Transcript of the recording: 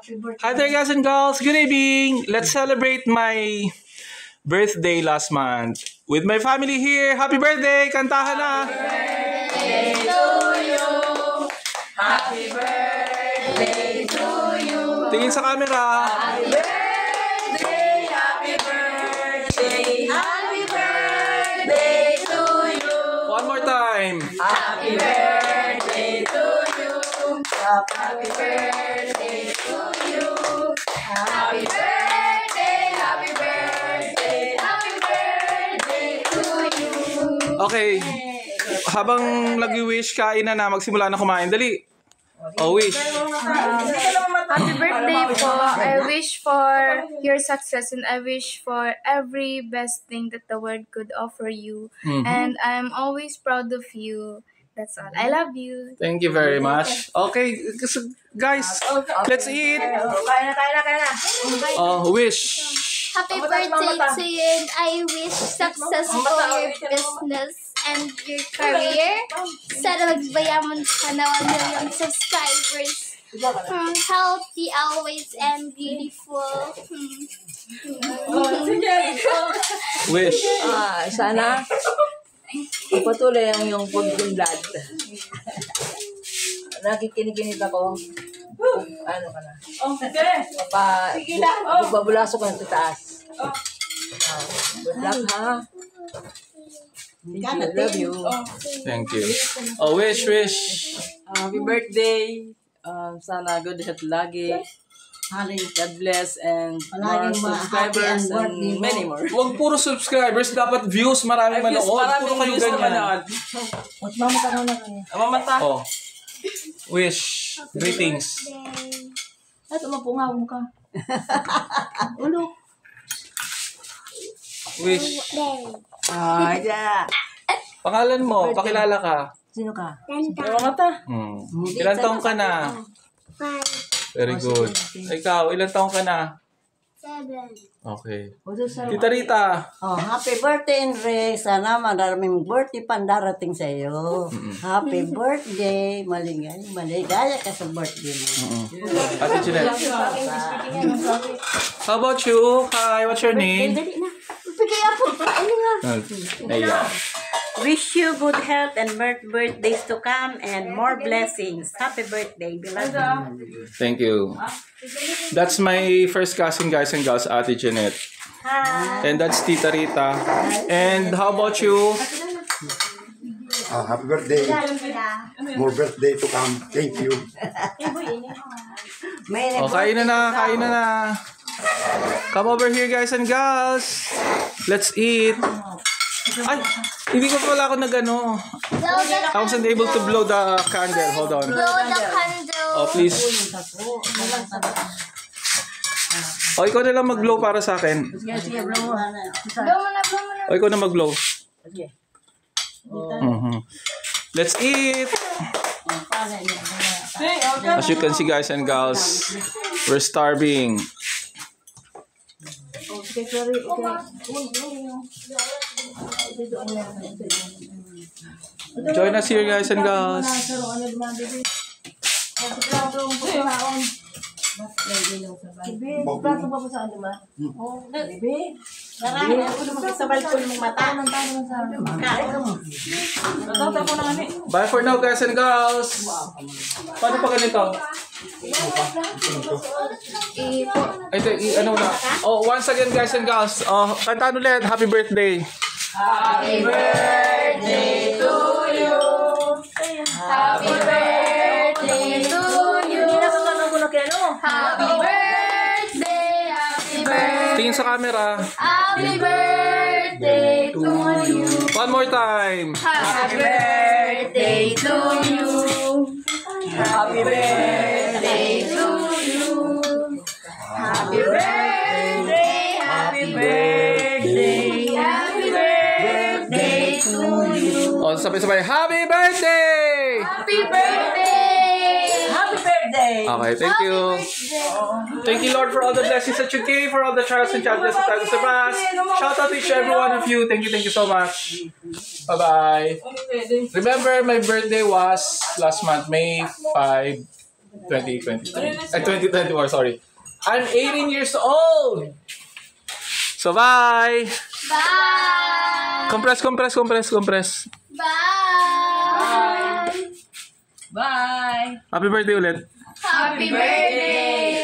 Happy birthday. Hi there, guys and girls. Good evening. Let's celebrate my birthday last month with my family here. Happy birthday! Kantahan na! Birthday to you. Happy birthday to you. Tingin sa camera. Happy birthday, happy birthday, happy birthday to you. One more time. Happy birthday to you. Happy birthday to you. Happy birthday, happy birthday, happy birthday to you. Okay. Habang nag-wish, kain na. Magsimula na kumain. Dali. Oh, wish. Happy birthday po. I wish for your success and I wish for every best thing that the world could offer you. And I'm always proud of you. That's all. I love you. Thank you very much. Okay, guys, let's eat. Kaya na. Oh, wish. Happy birthday to you and I wish success for your business and your career. Sana magbayaman ka na 1 million subscribers. Healthy always and beautiful. Wish. Sana ipatuloy ang iyong pagdunlad. Nakikinig ako. Ano ka na? Okay. Babulaso ka na sa taas. Good luck, ha? Love you. Thank you. Oh, wish. Happy birthday. Sana good health lagi. God bless and more subscribers and many more. Huwag puro subscribers, dapat views, maraming manood. Puro kayo ganyan. Mamata. Oh. Wish. Greetings. Ito, mapungaw mo ka. Wish. Yeah. Pangalan mo, pakilala ka. Sino ka? Mamata. Ilan taong ka na? Very good. Ikaw, ilan taong ka na? 7. Okay. Tita Rita. Oh, happy birthday, Enrique. Sana maraming birthday pang darating sa iyo. Happy birthday. Maligaya ka sa birthday mo. Ate Jeanette. How about you? Hi, what's your name? Ayan. Wish you good health and birthdays to come and more blessings. Happy birthday, beloved. Thank you. That's my first cousin, guys and girls, Ate Jeanette. Hi. And that's Tita Rita. And how about you? Happy birthday. More birthday to come. Thank you. Oh, kain na na. Come over here, guys and girls. Let's eat. Ay, hindi ko pala ako nag-ano. I wasn't able to blow the candle. Hold on. Blow the candle. Oh, please. Oh, ikaw na lang mag-blow para sa akin. Blow mo na. Oh, ikaw na mag-blow. Let's eat. As you can see, guys and girls, we're starving. Join us here, guys and girls. Bye for now, guys and girls. Paano pa ganito? Ano na? Oh, once again, guys and girls. Oh, kantaan ulit. Happy birthday. Happy birthday to you. Happy birthday to you. Happy birthday, happy birthday. Tingin sa camera. Happy birthday to you. One more time. Happy birthday to you. Happy birthday to you. Happy birthday, happy birthday, happy birthday to you. Oh, sabay-sabay. Happy birthday! Happy birthday! Happy birthday! Okay, thank you. Thank you, Lord, for all the blessings that you gave, for all the trials and challenges that I was past. Shout out to each and every one of you. Thank you so much. Bye-bye. Remember, my birthday was last month, May 5. 2020. 2024, sorry. I'm 18 years old! So, bye! Bye! Compress. Bye! Bye. Happy birthday ulit. Happy birthday!